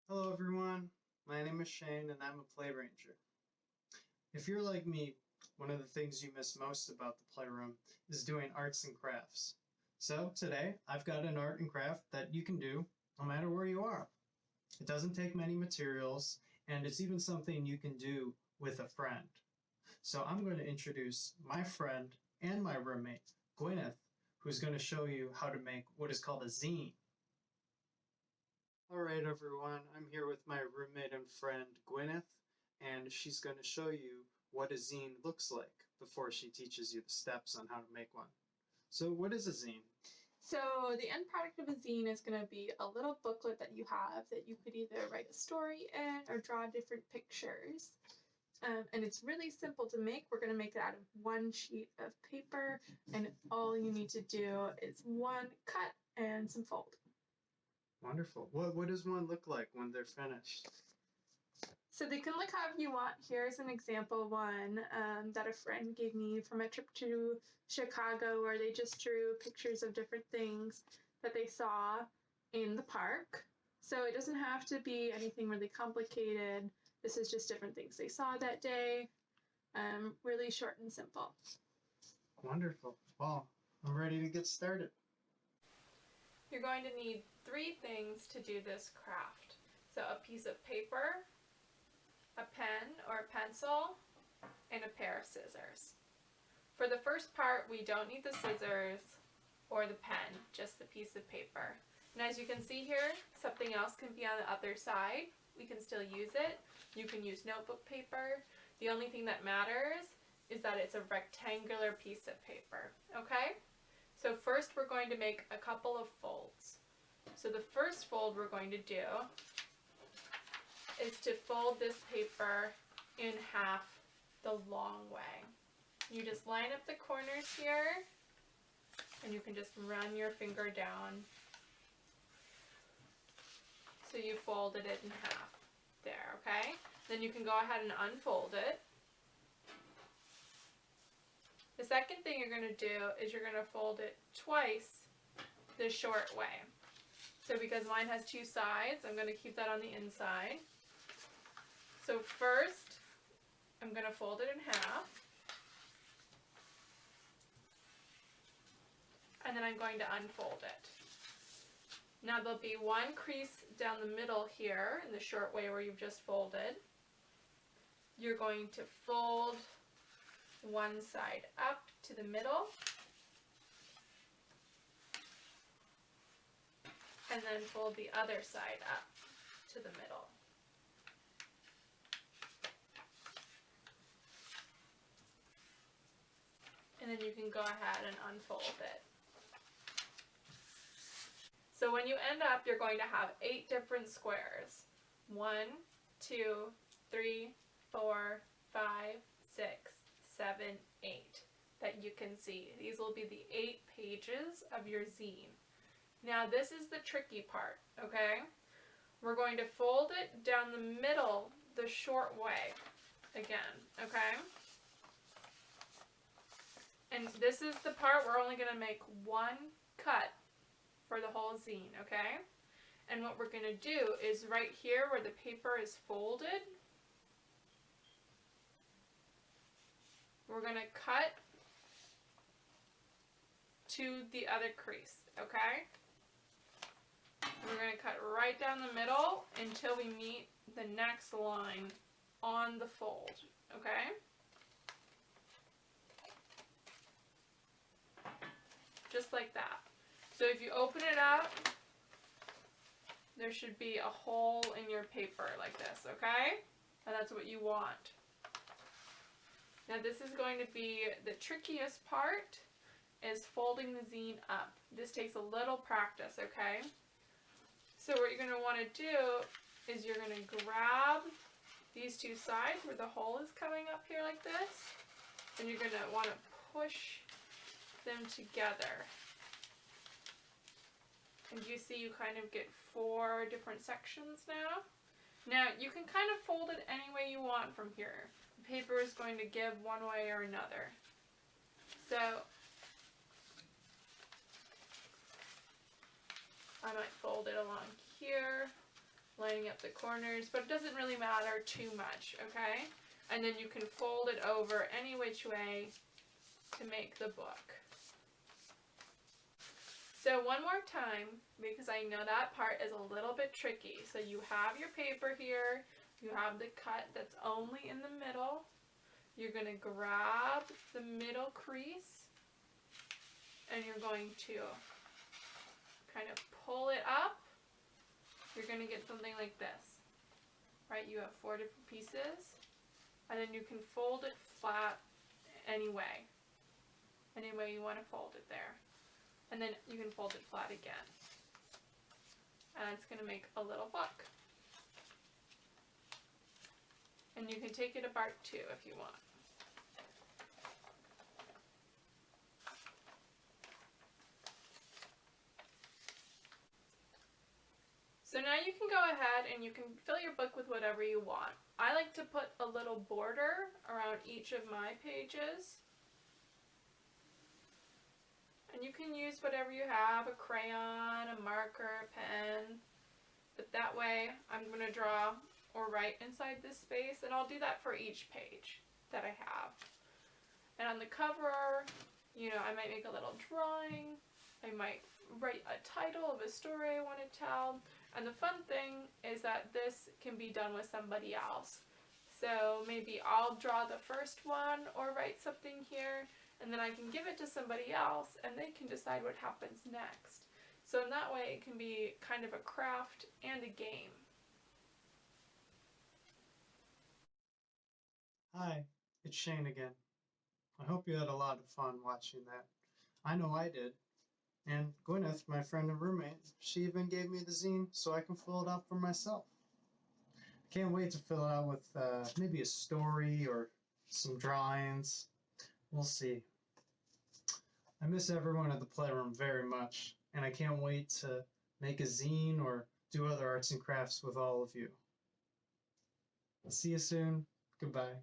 Hello everyone, my name is Shane and I'm a play ranger. If you're like me, one of the things you miss most about the playroom is doing arts and crafts. So today I've got an art and craft that you can do no matter where you are. It doesn't take many materials and it's even something you can do with a friend. So I'm going to introduce my friend and my roommate, Gwyneth, who's going to show you how to make what is called a zine. All right, everyone, I'm here with my roommate and friend, Gwyneth, and she's going to show you what a zine looks like before she teaches you the steps on how to make one. So what is a zine? So the end product of a zine is going to be a little booklet that you have that you could either write a story in or draw different pictures. And it's really simple to make. We're going to make it out of one sheet of paper, and all you need to do is one cut and some fold. Wonderful. What does one look like when they're finished? So they can look however you want. Here's an example one that a friend gave me from a trip to Chicago, where they just drew pictures of different things that they saw in the park. So it doesn't have to be anything really complicated. This is just different things they saw that day. Really short and simple. Wonderful. Well, I'm ready to get started. You're going to need 3 things to do this craft. So a piece of paper, a pen or a pencil, and a pair of scissors. For the first part, we don't need the scissors or the pen, just the piece of paper. And as you can see here, something else can be on the other side. We can still use it. You can use notebook paper. The only thing that matters is that it's a rectangular piece of paper, okay? So first we're going to make a couple of folds. So the first fold we're going to do is to fold this paper in half the long way. You just line up the corners here, and you can just run your finger down. So you folded it in half there, okay? Then you can go ahead and unfold it. The second thing you're going to do is you're going to fold it twice the short way. So because mine has 2 sides, I'm going to keep that on the inside. So first, I'm going to fold it in half. And then I'm going to unfold it. Now there'll be one crease down the middle here in the short way where you've just folded. You're going to fold one side up to the middle, and then fold the other side up to the middle. And then you can go ahead and unfold it. So when you end up, you're going to have 8 different squares. 1, 2, 3, 4, 5, 6, 7, 8 that you can see. These will be the 8 pages of your zine. Now this is the tricky part, okay? We're going to fold it down the middle the short way again, okay? And this is the part we're only going to make one cut for the whole zine, okay? And what we're going to do is right here where the paper is folded, we're going to cut to the other crease, okay? And we're going to cut right down the middle until we meet the next line on the fold, okay? Just like that. So if you open it up, there should be a hole in your paper like this, okay? And that's what you want. Now this is going to be the trickiest part, is folding the zine up. This takes a little practice, okay? So what you're going to want to do is you're going to grab these 2 sides where the hole is coming up here like this, and you're going to want to push them together. And you see you kind of get 4 different sections now. Now you can kind of fold it any way you want from here. The paper is going to give one way or another. So I might fold it along here, lining up the corners, but it doesn't really matter too much, okay? And then you can fold it over any which way to make the book. So one more time, because I know that part is a little bit tricky. So you have your paper here, you have the cut that's only in the middle. You're going to grab the middle crease and you're going to kind of pull it up. You're going to get something like this, right? You have 4 different pieces, and then you can fold it flat any way you want to fold it there. And then you can fold it flat again. And it's going to make a little book. And you can take it apart too if you want. So now you can go ahead and you can fill your book with whatever you want. I like to put a little border around each of my pages. And you can use whatever you have, a crayon, a marker, a pen. But that way I'm going to draw or write inside this space, and I'll do that for each page that I have. And on the cover, you know, I might make a little drawing. I might write a title of a story I want to tell. And the fun thing is that this can be done with somebody else. So maybe I'll draw the first one or write something here, and then I can give it to somebody else and they can decide what happens next. So in that way it can be kind of a craft and a game. Hi, it's Shane again. I hope you had a lot of fun watching that. I know I did. And Gwyneth, my friend and roommate, she even gave me the zine so I can fill it out for myself. I can't wait to fill it out with maybe a story or some drawings. We'll see. I miss everyone at the Playroom very much, and I can't wait to make a zine or do other arts and crafts with all of you. See you soon. Goodbye.